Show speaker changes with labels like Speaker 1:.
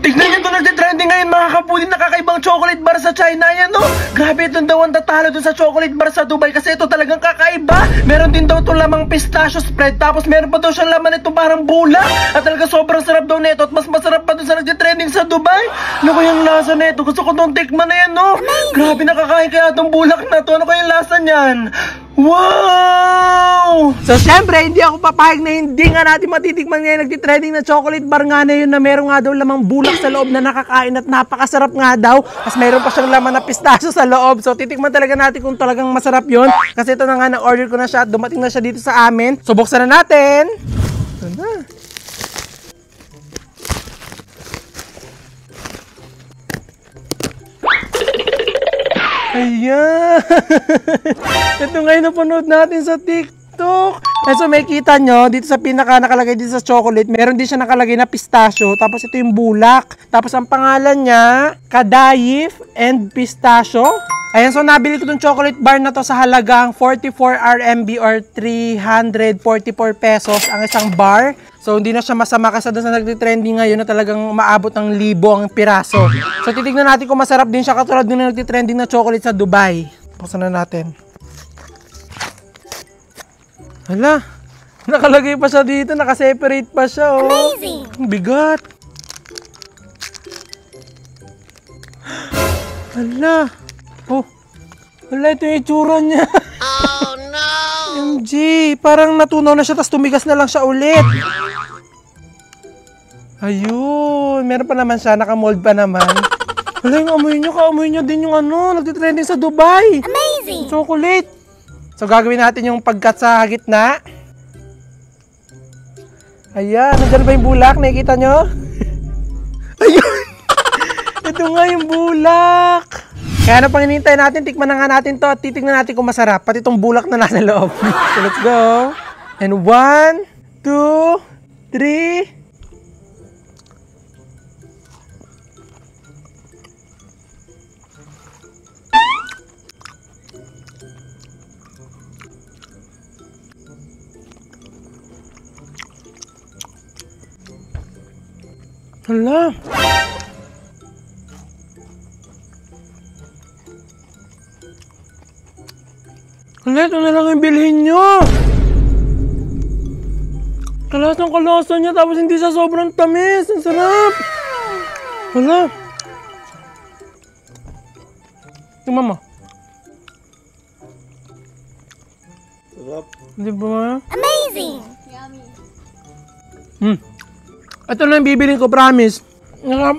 Speaker 1: Tignan nyo ito, nagtitrending ngayon mga kabudin, nakakaibang chocolate bar sa China yan, no? Grabe, itong daw ang tatalo dun sa chocolate bar sa Dubai kasi ito talagang kakaiba. Meron din daw itong lamang pistachio spread, tapos meron pa daw siyang laman ito parang bulak. At talaga sobrang sarap daw nito at mas masarap pa dun sa nagtitrending sa Dubai. Ano kayang lasa nito? Gusto ko itong tikman na yan, no? Grabe, nakakain kaya itong bulak na to. Ano kayang lasa niyan? Wow! So syempre, hindi ako papahig na hindi nga natin matitikman ngayon nagtitrending na chocolate bar nga na yun na meron nga daw lamang bulak sa loob na nakakain at napakasarap nga daw. Tapos meron pa siyang laman na pistachio sa loob. So titikman talaga natin kung talagang masarap yun. Kasi ito na nga, na-order ko na siya at dumating na siya dito sa amin. So buksan na natin. Ito na. Ayan! Ito ngayon napanood natin sa TikTok. And so may kita nyo, dito sa pinaka nakalagay dito sa chocolate, meron din siya nakalagay na pistachio. Tapos ito yung bulak. Tapos ang pangalan niya, Kadayif and Pistachio. Ayan, so nabili ko itong chocolate bar na to sa halagang 44 RMB or 344 pesos ang isang bar. So hindi na siya masama kasi doon sa nagtitrending ngayon na talagang maabot ng 1,000 ang piraso. So titignan natin kung masarap din siya katulad din na nagtitrending na chocolate sa Dubai. Buksan na natin. Hala, nakalagay pa siya dito, nakaseparate pa siya. Oh.
Speaker 2: Amazing!
Speaker 1: Ang bigat. Hala. Oh, hala, ito yung itsura niya.
Speaker 2: Oh no!
Speaker 1: MG, parang natunaw na siya tapos tumigas na lang siya ulit. Ayun, meron pa naman siya, nakamold pa naman. Wala yung amoy nyo, kaamoy nyo din yung ano, nagtitrending sa Dubai.
Speaker 2: Amazing!
Speaker 1: Chocolate. So gagawin natin yung pagkat sa gitna. Ayan, nandiyan ba yung bulak? Nakikita nyo? Ayun! Ito nga yung bulak. Kaya ano pang hinihintay natin, tikman na nga natin to at titignan natin kung masarap. Pati itong bulak na nasa loob. So let's go. And 1, 2, 3. Hala. Hala, ito na lang yung bilhin nyo. Kalasang kalasa niya tapos hindi siya sobrang tamis. Ang sarap. Hala. Tingnan mo. Sarap. Hindi ba?
Speaker 2: Amazing!
Speaker 1: Ito na yung bibilin ko, promise. Sarap.